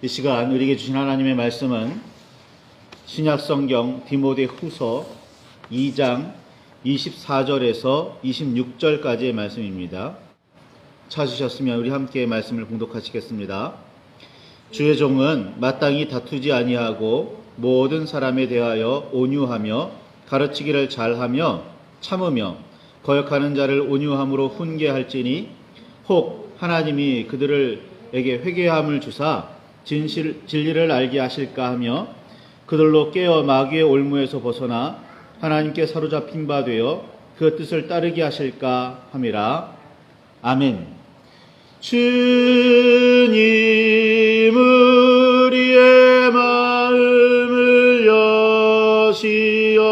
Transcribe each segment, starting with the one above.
이 시간 우리에게 주신 하나님의 말씀은 신약성경 디모데후서 2장 24절에서 26절까지의 말씀입니다. 찾으셨으면 우리 함께 말씀을 봉독하시겠습니다. 주의 종은 마땅히 다투지 아니하고 모든 사람에 대하여 온유하며 가르치기를 잘하며 참으며 거역하는 자를 온유함으로 훈계할지니 혹 하나님이 그들에게 회개함을 주사 진리를 알게 하실까 하며 그들로 깨어 마귀의 올무에서 벗어나 하나님께 사로잡힌 바 되어 그 뜻을 따르게 하실까 함이라. 아멘. 주님 우리의 마음을 여시어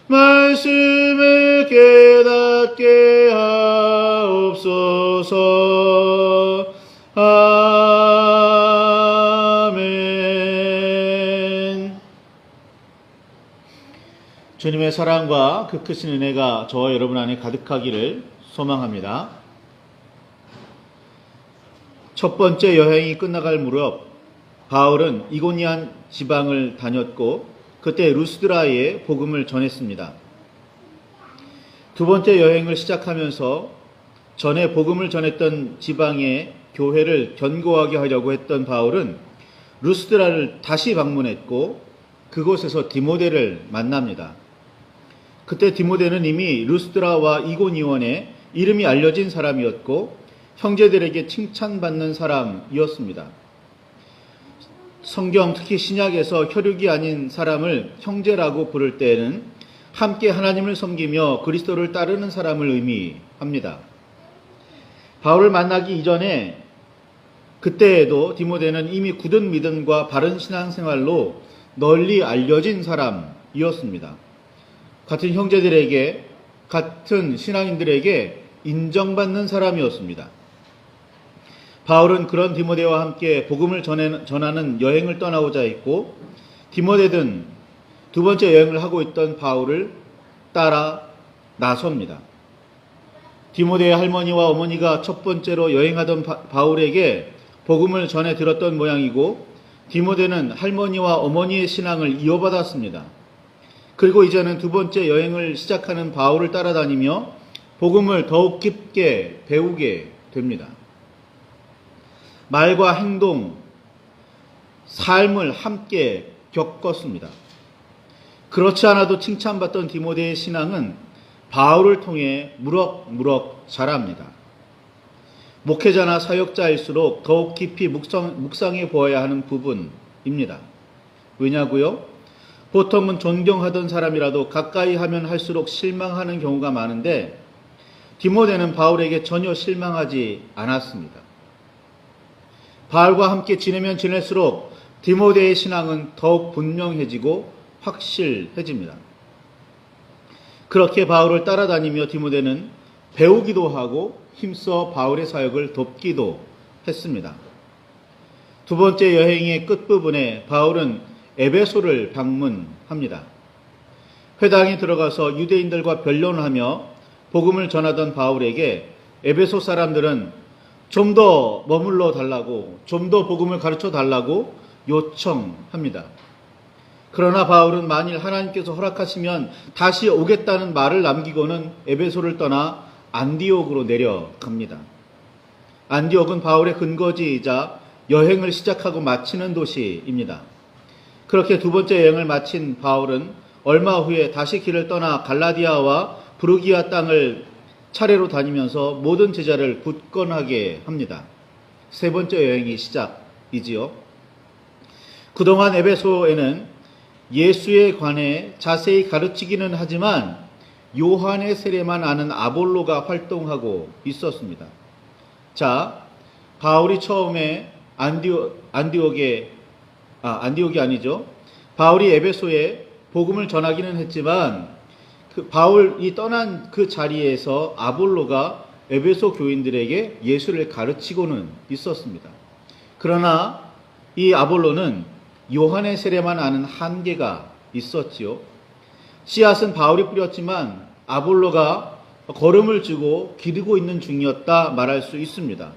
말씀을 깨닫게 하옵소서. 아멘. 주님의 사랑과 그 크신 은혜가 저와 여러분 안에 가득하기를 소망합니다. 첫 번째 여행이 끝나갈 무렵 바울은 이고니안 지방을 다녔고 그때 루스드라에 복음을 전했습니다. 두 번째 여행을 시작하면서 전에 복음을 전했던 지방의 교회를 견고하게 하려고 했던 바울은 루스드라를 다시 방문했고 그곳에서 디모데를 만납니다. 그때 디모데는 이미 루스드라와 이고니온에 이름이 알려진 사람이었고 형제들에게 칭찬받는 사람이었습니다. 성경 특히 신약에서 혈육이 아닌 사람을 형제라고 부를 때에는 함께 하나님을 섬기며 그리스도를 따르는 사람을 의미합니다. 바울을 만나기 이전에 그때에도 디모데는 이미 굳은 믿음과 바른 신앙생활로 널리 알려진 사람이었습니다. 같은 형제들에게, 같은 신앙인들에게 인정받는 사람이었습니다. 바울은 그런 디모데와 함께 복음을 전하는 여행을 떠나고자 했고 디모데는 두 번째 여행을 하고 있던 바울을 따라 나섭니다. 디모데의 할머니와 어머니가 첫 번째로 여행하던 바울에게 복음을 전해 들었던 모양이고 디모데는 할머니와 어머니의 신앙을 이어받았습니다. 그리고 이제는 두 번째 여행을 시작하는 바울을 따라다니며 복음을 더욱 깊게 배우게 됩니다. 말과 행동, 삶을 함께 겪었습니다. 그렇지 않아도 칭찬받던 디모데의 신앙은 바울을 통해 무럭무럭 자랍니다. 목회자나 사역자일수록 더욱 깊이 묵상해 보아야 하는 부분입니다. 왜냐고요? 보통은 존경하던 사람이라도 가까이 하면 할수록 실망하는 경우가 많은데 디모데는 바울에게 전혀 실망하지 않았습니다. 바울과 함께 지내면 지낼수록 디모데의 신앙은 더욱 분명해지고 확실해집니다. 그렇게 바울을 따라다니며 디모데는 배우기도 하고 힘써 바울의 사역을 돕기도 했습니다. 두 번째 여행의 끝부분에 바울은 에베소를 방문합니다. 회당에 들어가서 유대인들과 변론하며 복음을 전하던 바울에게 에베소 사람들은 좀 더 머물러 달라고, 좀 더 복음을 가르쳐 달라고 요청합니다. 그러나 바울은 만일 하나님께서 허락하시면 다시 오겠다는 말을 남기고는 에베소를 떠나 안디옥으로 내려갑니다. 안디옥은 바울의 근거지이자 여행을 시작하고 마치는 도시입니다. 그렇게 두 번째 여행을 마친 바울은 얼마 후에 다시 길을 떠나 갈라디아와 브루기아 땅을 차례로 다니면서 모든 제자를 굳건하게 합니다. 세 번째 여행이 시작이지요. 그동안 에베소에는 예수에 관해 자세히 가르치기는 하지만 요한의 세례만 아는 아볼로가 활동하고 있었습니다. 자, 바울이 처음에 안디옥이 아니죠. 바울이 에베소에 복음을 전하기는 했지만 바울이 떠난 그 자리에서 아볼로가 에베소 교인들에게 예수를 가르치고는 있었습니다. 그러나 이 아볼로는 요한의 세례만 아는 한계가 있었지요. 씨앗은 바울이 뿌렸지만 아볼로가 걸음을 주고 기르고 있는 중이었다 말할 수 있습니다.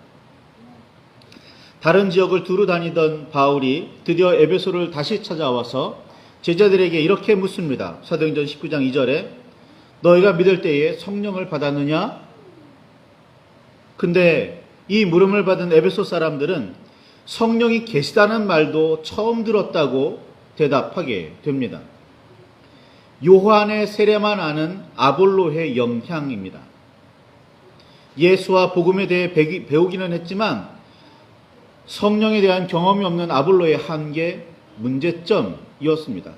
다른 지역을 두루 다니던 바울이 드디어 에베소를 다시 찾아와서 제자들에게 이렇게 묻습니다. 사도행전 19장 2절에 너희가 믿을 때에 성령을 받았느냐? 근데 이 물음을 받은 에베소 사람들은 성령이 계시다는 말도 처음 들었다고 대답하게 됩니다. 요한의 세례만 아는 아볼로의 영향입니다. 예수와 복음에 대해 배우기는 했지만 성령에 대한 경험이 없는 아볼로의 한계, 문제점이었습니다.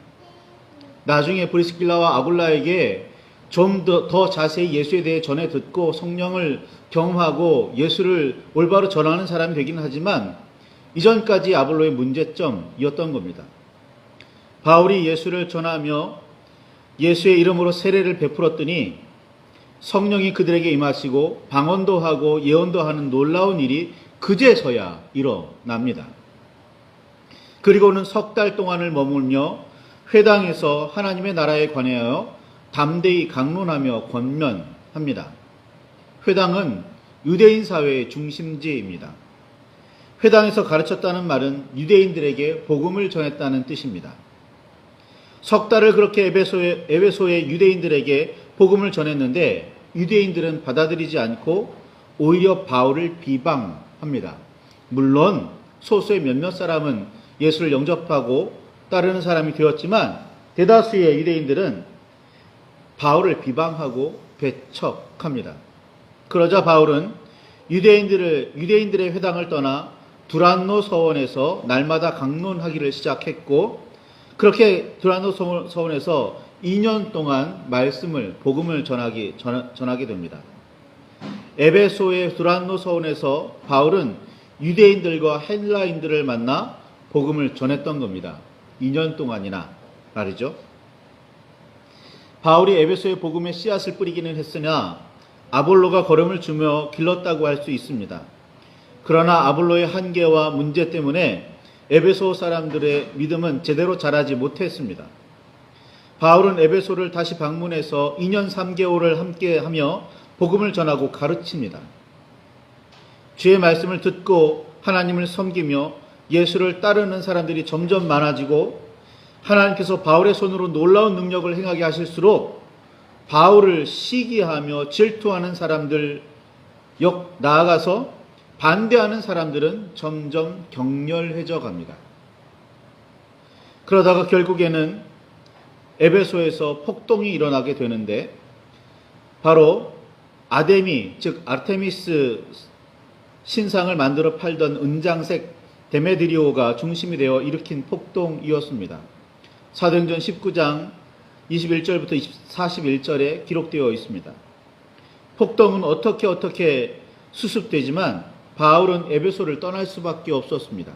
나중에 브리스길라와 아굴라에게 좀 더 자세히 예수에 대해 전해 듣고 성령을 경험하고 예수를 올바로 전하는 사람이 되긴 하지만 이전까지 아볼로의 문제점이었던 겁니다. 바울이 예수를 전하며 예수의 이름으로 세례를 베풀었더니 성령이 그들에게 임하시고 방언도 하고 예언도 하는 놀라운 일이 그제서야 일어납니다. 그리고는 석 달 동안을 머물며 회당에서 하나님의 나라에 관하여 담대히 강론하며 권면합니다. 회당은 유대인 사회의 중심지입니다. 회당에서 가르쳤다는 말은 유대인들에게 복음을 전했다는 뜻입니다. 석 달을 그렇게 에베소의 유대인들에게 복음을 전했는데 유대인들은 받아들이지 않고 오히려 바울을 비방합니다. 물론 소수의 몇몇 사람은 예수를 영접하고 따르는 사람이 되었지만 대다수의 유대인들은 바울을 비방하고 배척합니다. 그러자 바울은 유대인들의 회당을 떠나 두란노 서원에서 날마다 강론하기를 시작했고 그렇게 두란노 서원에서 2년 동안 복음을 전하게 됩니다. 에베소의 두란노 서원에서 바울은 유대인들과 헬라인들을 만나 복음을 전했던 겁니다. 2년 동안이나 말이죠. 바울이 에베소의 복음의 씨앗을 뿌리기는 했으나 아볼로가 걸음을 주며 길렀다고 할 수 있습니다. 그러나 아볼로의 한계와 문제 때문에 에베소 사람들의 믿음은 제대로 자라지 못했습니다. 바울은 에베소를 다시 방문해서 2년 3개월을 함께하며 복음을 전하고 가르칩니다. 주의 말씀을 듣고 하나님을 섬기며 예수를 따르는 사람들이 점점 많아지고 하나님께서 바울의 손으로 놀라운 능력을 행하게 하실수록 바울을 시기하며 질투하는 사람들, 나아가서 반대하는 사람들은 점점 격렬해져 갑니다. 그러다가 결국에는 에베소에서 폭동이 일어나게 되는데 바로 아데미, 즉 아르테미스 신상을 만들어 팔던 은장색 데메드리오가 중심이 되어 일으킨 폭동이었습니다. 사도행전 19장 21절부터 41절에 기록되어 있습니다. 폭동은 어떻게 수습되지만 바울은 에베소를 떠날 수밖에 없었습니다.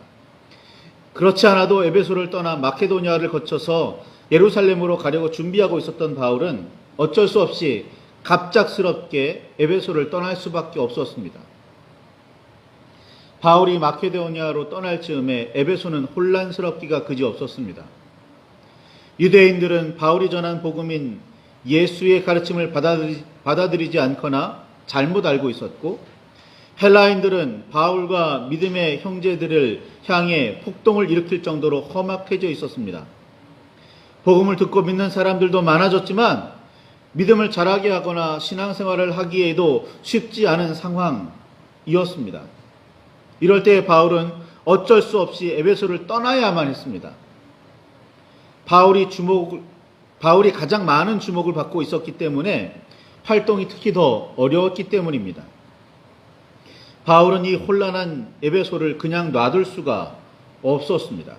그렇지 않아도 에베소를 떠나 마케도니아를 거쳐서 예루살렘으로 가려고 준비하고 있었던 바울은 어쩔 수 없이 갑작스럽게 에베소를 떠날 수밖에 없었습니다. 바울이 마케도니아로 떠날 즈음에 에베소는 혼란스럽기가 그지없었습니다. 유대인들은 바울이 전한 복음인 예수의 가르침을 받아들이지 않거나 잘못 알고 있었고 헬라인들은 바울과 믿음의 형제들을 향해 폭동을 일으킬 정도로 험악해져 있었습니다. 복음을 듣고 믿는 사람들도 많아졌지만 믿음을 자라게 하거나 신앙생활을 하기에도 쉽지 않은 상황이었습니다. 이럴 때 바울은 어쩔 수 없이 에베소를 떠나야만 했습니다. 바울이 가장 많은 주목을 받고 있었기 때문에 활동이 특히 더 어려웠기 때문입니다. 바울은 이 혼란한 에베소를 그냥 놔둘 수가 없었습니다.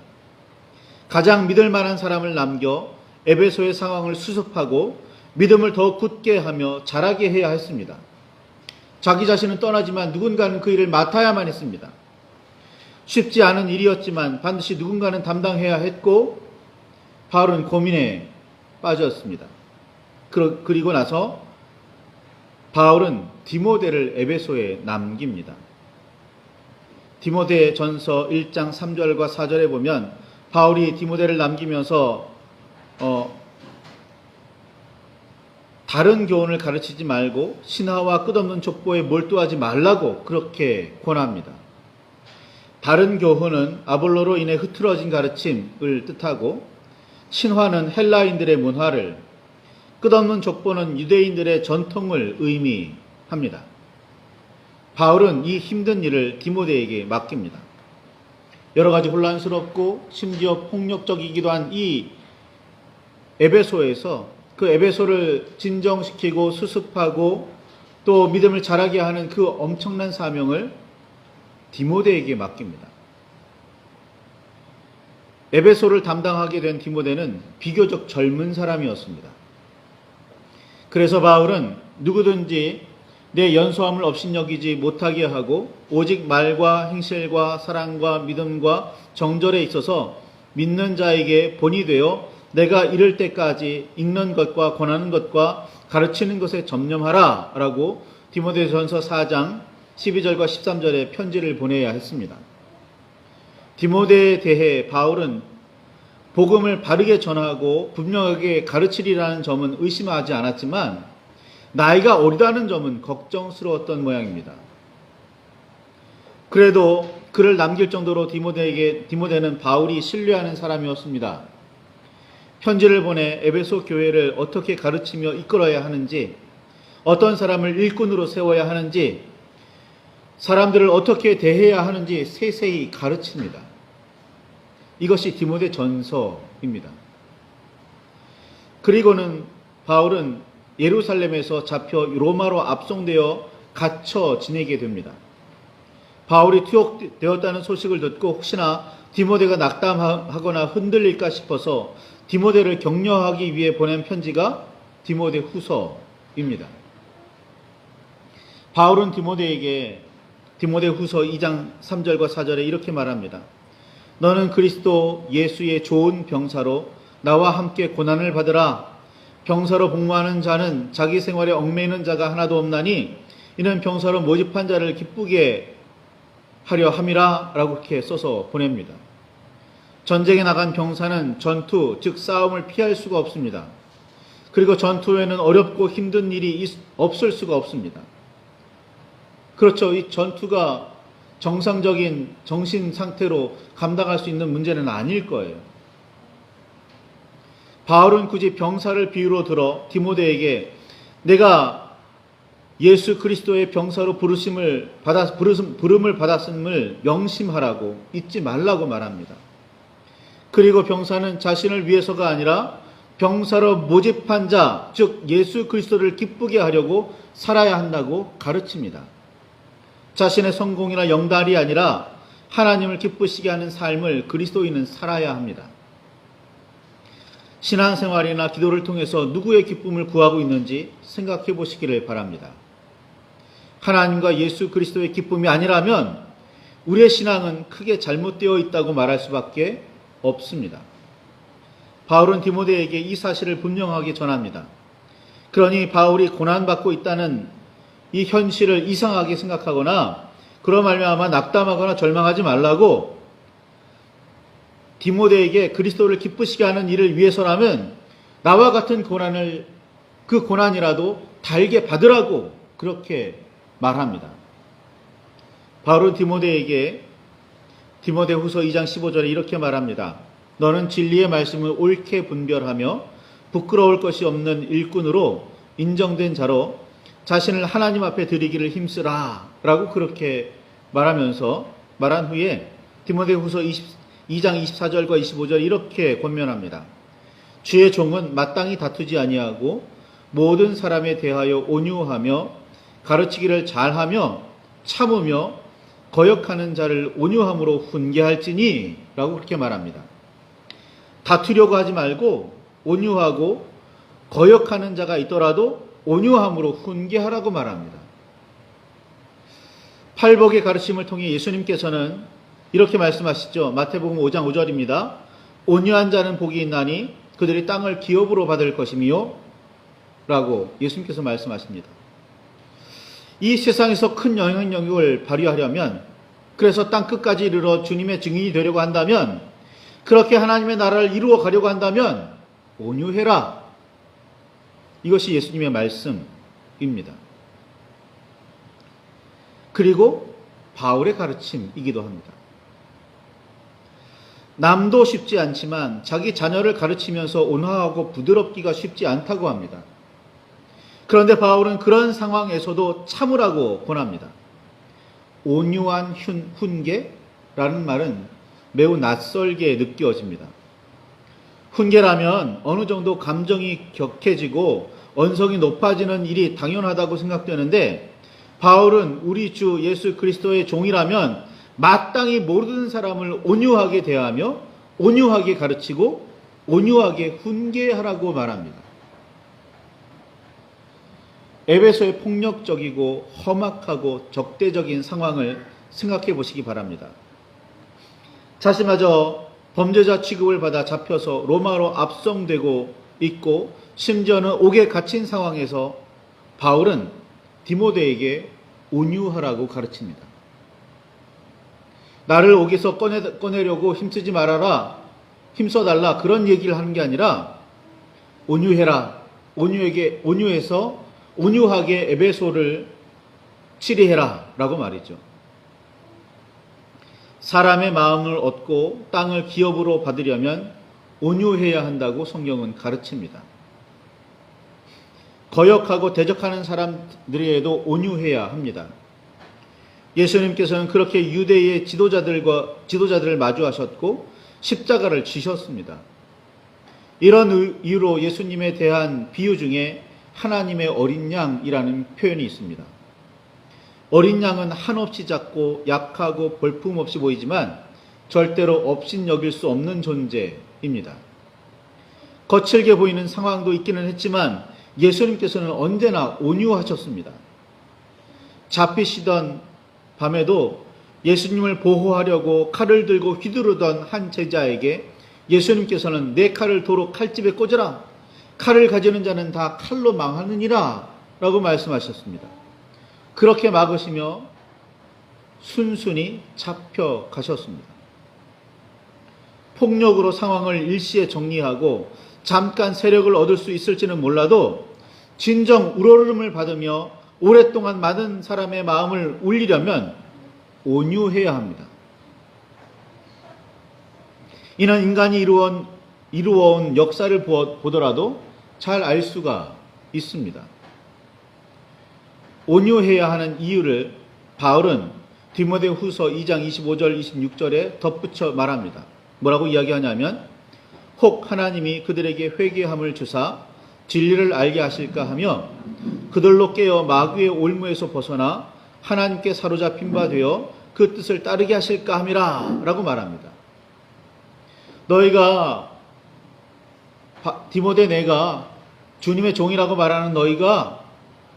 가장 믿을 만한 사람을 남겨 에베소의 상황을 수습하고 믿음을 더 굳게 하며 자라게 해야 했습니다. 자기 자신은 떠나지만 누군가는 그 일을 맡아야만 했습니다. 쉽지 않은 일이었지만 반드시 누군가는 담당해야 했고 바울은 고민에 빠졌습니다. 그리고 나서 바울은 디모데를 에베소에 남깁니다. 디모데 전서 1장 3절과 4절에 보면 바울이 디모데를 남기면서 다른 교훈을 가르치지 말고 신하와 끝없는 족보에 몰두하지 말라고 그렇게 권합니다. 다른 교훈은 아볼로로 인해 흐트러진 가르침을 뜻하고, 신화는 헬라인들의 문화를, 끝없는 족보는 유대인들의 전통을 의미합니다. 바울은 이 힘든 일을 디모데에게 맡깁니다. 여러 가지 혼란스럽고 심지어 폭력적이기도 한 이 에베소에서 그 에베소를 진정시키고 수습하고 또 믿음을 자라게 하는 그 엄청난 사명을 디모데에게 맡깁니다. 에베소를 담당하게 된 디모데는 비교적 젊은 사람이었습니다. 그래서 바울은 누구든지 내 연소함을 업신여기지 못하게 하고 오직 말과 행실과 사랑과 믿음과 정절에 있어서 믿는 자에게 본이 되어 내가 이를 때까지 읽는 것과 권하는 것과 가르치는 것에 전념하라 라고 디모데전서 4장 12절과 13절에 편지를 보내야 했습니다. 디모데에 대해 바울은 복음을 바르게 전하고 분명하게 가르치리라는 점은 의심하지 않았지만 나이가 어리다는 점은 걱정스러웠던 모양입니다. 그래도 글을 남길 정도로 디모데는 바울이 신뢰하는 사람이었습니다. 편지를 보내 에베소 교회를 어떻게 가르치며 이끌어야 하는지, 어떤 사람을 일꾼으로 세워야 하는지, 사람들을 어떻게 대해야 하는지 세세히 가르칩니다. 이것이 디모데 전서입니다. 그리고는 바울은 예루살렘에서 잡혀 로마로 압송되어 갇혀 지내게 됩니다. 바울이 투옥되었다는 소식을 듣고 혹시나 디모데가 낙담하거나 흔들릴까 싶어서 디모데를 격려하기 위해 보낸 편지가 디모데 후서입니다. 바울은 디모데 후서 2장 3절과 4절에 이렇게 말합니다. 너는 그리스도 예수의 좋은 병사로 나와 함께 고난을 받으라. 병사로 복무하는 자는 자기 생활에 얽매이는 자가 하나도 없나니 이는 병사로 모집한 자를 기쁘게 하려 함이라 라고 이렇게 써서 보냅니다. 전쟁에 나간 병사는 전투, 즉 싸움을 피할 수가 없습니다. 그리고 전투에는 어렵고 힘든 일이 없을 수가 없습니다. 그렇죠. 이 전투가 정상적인 정신 상태로 감당할 수 있는 문제는 아닐 거예요. 바울은 굳이 병사를 비유로 들어 디모데에게 내가 예수 그리스도의 병사로 부름을 받았음을 명심하라고, 잊지 말라고 말합니다. 그리고 병사는 자신을 위해서가 아니라 병사로 모집한 자, 즉 예수 그리스도를 기쁘게 하려고 살아야 한다고 가르칩니다. 자신의 성공이나 영달이 아니라 하나님을 기쁘시게 하는 삶을 그리스도인은 살아야 합니다. 신앙생활이나 기도를 통해서 누구의 기쁨을 구하고 있는지 생각해 보시기를 바랍니다. 하나님과 예수 그리스도의 기쁨이 아니라면 우리의 신앙은 크게 잘못되어 있다고 말할 수밖에 없습니다. 바울은 디모데에게 이 사실을 분명하게 전합니다. 그러니 바울이 고난받고 있다는 이 현실을 이상하게 생각하거나 그로 말미암아 낙담하거나 절망하지 말라고, 디모데에게 그리스도를 기쁘시게 하는 일을 위해서라면 나와 같은 고난을, 그 고난이라도 달게 받으라고 그렇게 말합니다. 바울은 디모데 후서 2장 15절에 이렇게 말합니다. 너는 진리의 말씀을 옳게 분별하며 부끄러울 것이 없는 일꾼으로 인정된 자로 자신을 하나님 앞에 드리기를 힘쓰라 라고 그렇게 말한 후에 디모데 후서 2장 24절과 25절 이렇게 권면합니다. 주의 종은 마땅히 다투지 아니하고 모든 사람에 대하여 온유하며 가르치기를 잘하며 참으며 거역하는 자를 온유함으로 훈계할지니 라고 그렇게 말합니다. 다투려고 하지 말고 온유하고 거역하는 자가 있더라도 온유함으로 훈계하라고 말합니다. 팔복의 가르침을 통해 예수님께서는 이렇게 말씀하시죠. 마태복음 5장 5절입니다. 온유한 자는 복이 있나니 그들이 땅을 기업으로 받을 것이며 라고 예수님께서 말씀하십니다. 이 세상에서 큰 영향력을 발휘하려면, 그래서 땅 끝까지 이르러 주님의 증인이 되려고 한다면, 그렇게 하나님의 나라를 이루어 가려고 한다면 온유해라. 이것이 예수님의 말씀입니다. 그리고 바울의 가르침이기도 합니다. 남도 쉽지 않지만 자기 자녀를 가르치면서 온화하고 부드럽기가 쉽지 않다고 합니다. 그런데 바울은 그런 상황에서도 참으라고 권합니다. 온유한 훈계라는 말은 매우 낯설게 느껴집니다. 훈계라면 어느 정도 감정이 격해지고 언성이 높아지는 일이 당연하다고 생각되는데, 바울은 우리 주 예수 그리스도의 종이라면 마땅히 모든 사람을 온유하게 대하며 온유하게 가르치고 온유하게 훈계하라고 말합니다. 에베소의 폭력적이고 험악하고 적대적인 상황을 생각해 보시기 바랍니다. 자신마저 범죄자 취급을 받아 잡혀서 로마로 압송되고 있고 심지어는 옥에 갇힌 상황에서 바울은 디모데에게 온유하라고 가르칩니다. 나를 옥에서 꺼내려고 힘쓰지 말아라, 힘써달라, 그런 얘기를 하는 게 아니라 온유해라, 온유해서 온유하게 에베소를 치리해라 라고 말이죠. 사람의 마음을 얻고 땅을 기업으로 받으려면 온유해야 한다고 성경은 가르칩니다. 거역하고 대적하는 사람들에게도 온유해야 합니다. 예수님께서는 그렇게 유대의 지도자들을 마주하셨고 십자가를 지셨습니다. 이런 이유로 예수님에 대한 비유 중에 하나님의 어린 양이라는 표현이 있습니다. 어린 양은 한없이 작고 약하고 볼품없이 보이지만 절대로 업신여길 수 없는 존재입니다. 거칠게 보이는 상황도 있기는 했지만 예수님께서는 언제나 온유하셨습니다. 잡히시던 밤에도 예수님을 보호하려고 칼을 들고 휘두르던 한 제자에게 예수님께서는 내 칼을 도로 칼집에 꽂으라, 칼을 가지는 자는 다 칼로 망하느니라 라고 말씀하셨습니다. 그렇게 막으시며 순순히 잡혀가셨습니다. 폭력으로 상황을 일시에 정리하고 잠깐 세력을 얻을 수 있을지는 몰라도 진정 우러름을 받으며 오랫동안 많은 사람의 마음을 울리려면 온유해야 합니다. 이는 인간이 이루어온 역사를 보더라도 잘 알 수가 있습니다. 온유해야 하는 이유를 바울은 디모데후서 2장 25절 26절에 덧붙여 말합니다. 뭐라고 이야기하냐면, 혹 하나님이 그들에게 회개함을 주사 진리를 알게 하실까 하며 그들로 깨어 마귀의 올무에서 벗어나 하나님께 사로잡힌 바 되어 그 뜻을 따르게 하실까 함이라 라고 말합니다. 너희가, 디모데, 내가 주님의 종이라고 말하는 너희가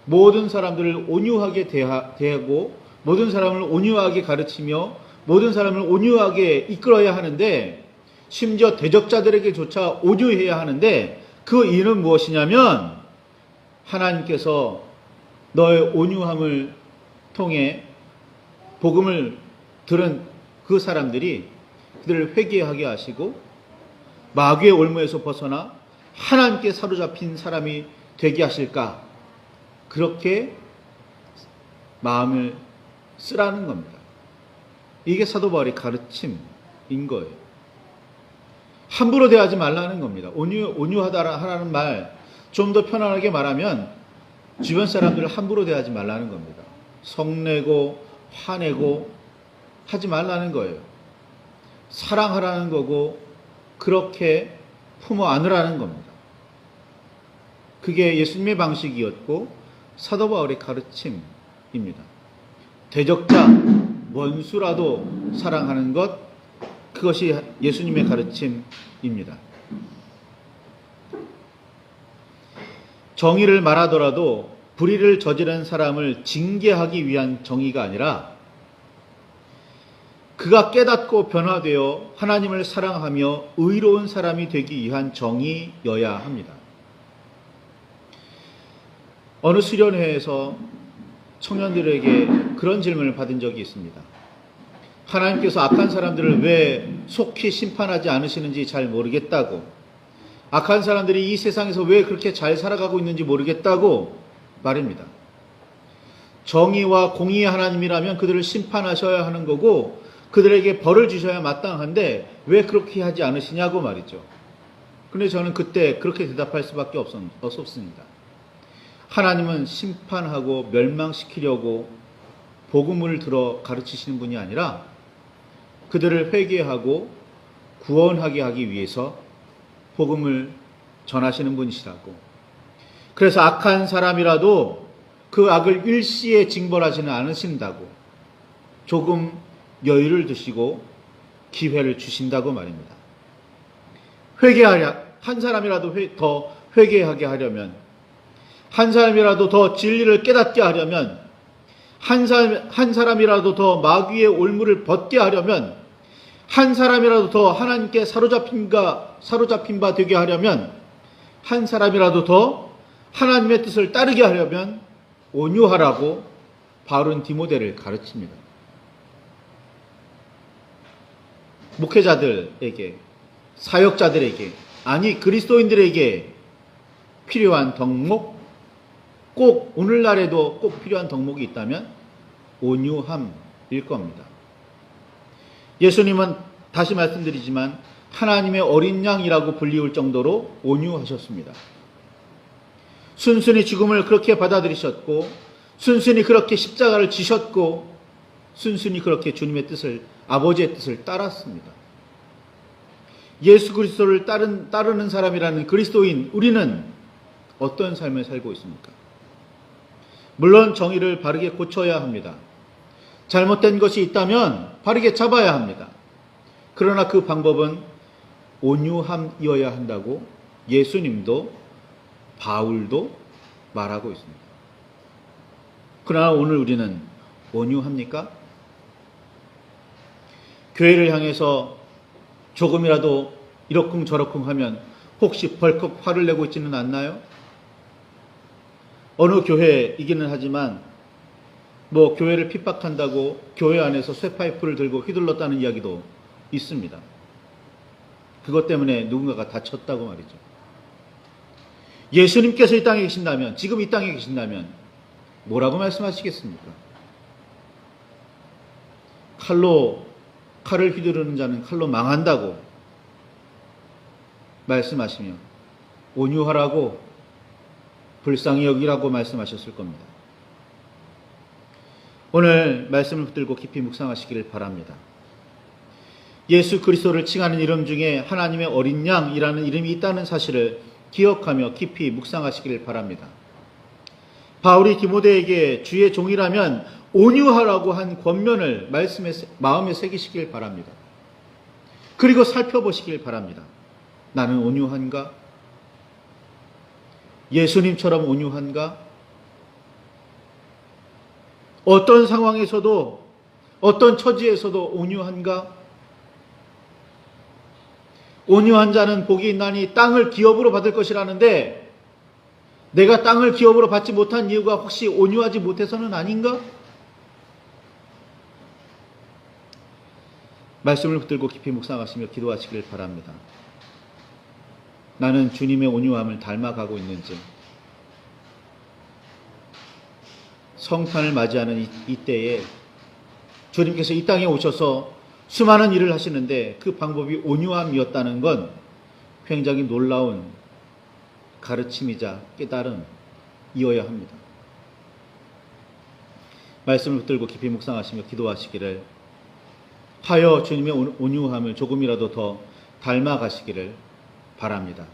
모든 사람들을 온유하게 대하고 모든 사람을 온유하게 가르치며 모든 사람을 온유하게 이끌어야 하는데, 심지어 대적자들에게조차 온유해야 하는데, 그 이유는 무엇이냐면 하나님께서 너의 온유함을 통해 복음을 들은 그 사람들이 그들을 회개하게 하시고 마귀의 올무에서 벗어나 하나님께 사로잡힌 사람이 되게 하실까, 그렇게 마음을 쓰라는 겁니다. 이게 사도 바울의 가르침인 거예요. 함부로 대하지 말라는 겁니다. 온유하다라는 말, 좀 더 편안하게 말하면 주변 사람들을 함부로 대하지 말라는 겁니다. 성내고 화내고 하지 말라는 거예요. 사랑하라는 거고 그렇게 품어 안으라는 겁니다. 그게 예수님의 방식이었고 사도 바울의 가르침입니다. 대적자, 원수라도 사랑하는 것, 그것이 예수님의 가르침입니다. 정의를 말하더라도 불의를 저지른 사람을 징계하기 위한 정의가 아니라 그가 깨닫고 변화되어 하나님을 사랑하며 의로운 사람이 되기 위한 정의여야 합니다. 어느 수련회에서 청년들에게 그런 질문을 받은 적이 있습니다. 하나님께서 악한 사람들을 왜 속히 심판하지 않으시는지 잘 모르겠다고, 악한 사람들이 이 세상에서 왜 그렇게 잘 살아가고 있는지 모르겠다고 말입니다. 정의와 공의의 하나님이라면 그들을 심판하셔야 하는 거고, 그들에게 벌을 주셔야 마땅한데 왜 그렇게 하지 않으시냐고 말이죠. 근데 저는 그때 그렇게 대답할 수밖에 없었습니다. 하나님은 심판하고 멸망시키려고 복음을 들어 가르치시는 분이 아니라 그들을 회개하고 구원하게 하기 위해서 복음을 전하시는 분이시라고. 그래서 악한 사람이라도 그 악을 일시에 징벌하지는 않으신다고. 조금 여유를 두시고 기회를 주신다고 말입니다. 한 사람이라도 더 회개하게 하려면, 한 사람이라도 더 진리를 깨닫게 하려면, 한 사람이라도 더 마귀의 올무를 벗게 하려면, 한 사람이라도 더 하나님께 사로잡힌 바 되게 하려면, 한 사람이라도 더 하나님의 뜻을 따르게 하려면 온유하라고 바울은 디모데를 가르칩니다. 목회자들에게, 사역자들에게, 아니 그리스도인들에게 필요한 덕목, 꼭 오늘날에도 꼭 필요한 덕목이 있다면 온유함일 겁니다. 예수님은 다시 말씀드리지만 하나님의 어린 양이라고 불리울 정도로 온유하셨습니다. 순순히 죽음을 그렇게 받아들이셨고, 순순히 그렇게 십자가를 지셨고, 순순히 그렇게 주님의 뜻을, 아버지의 뜻을 따랐습니다. 예수 그리스도를 따르는 사람이라는 그리스도인 우리는 어떤 삶을 살고 있습니까? 물론 정의를 바르게 고쳐야 합니다. 잘못된 것이 있다면 바르게 잡아야 합니다. 그러나 그 방법은 온유함이어야 한다고 예수님도 바울도 말하고 있습니다. 그러나 오늘 우리는 온유합니까? 교회를 향해서 조금이라도 이러쿵저러쿵 하면 혹시 벌컥 화를 내고 있지는 않나요? 어느 교회이기는 하지만 교회를 핍박한다고 교회 안에서 쇠파이프를 들고 휘둘렀다는 이야기도 있습니다. 그것 때문에 누군가가 다쳤다고 말이죠. 예수님께서 이 땅에 계신다면, 지금 이 땅에 계신다면 뭐라고 말씀하시겠습니까? 칼을 휘두르는 자는 칼로 망한다고 말씀하시며 온유하라고, 불쌍히 여기라고 말씀하셨을 겁니다. 오늘 말씀을 붙들고 깊이 묵상하시기를 바랍니다. 예수 그리스도를 칭하는 이름 중에 하나님의 어린 양이라는 이름이 있다는 사실을 기억하며 깊이 묵상하시기를 바랍니다. 바울이 디모데에게 주의 종이라면 온유하라고 한 권면을 마음에 새기시길 바랍니다. 그리고 살펴보시길 바랍니다. 나는 온유한가? 예수님처럼 온유한가? 어떤 상황에서도, 어떤 처지에서도 온유한가? 온유한 자는 복이 있나니 땅을 기업으로 받을 것이라는데, 내가 땅을 기업으로 받지 못한 이유가 혹시 온유하지 못해서는 아닌가? 말씀을 붙들고 깊이 묵상하시며 기도하시길 바랍니다. 나는 주님의 온유함을 닮아가고 있는지, 성탄을 맞이하는 이때에 주님께서 이 땅에 오셔서 수많은 일을 하시는데 그 방법이 온유함이었다는 건 굉장히 놀라운 가르침이자 깨달음이어야 합니다. 말씀을 붙들고 깊이 묵상하시며 기도하시기를, 하여 주님의 온유함을 조금이라도 더 닮아가시기를 바랍니다.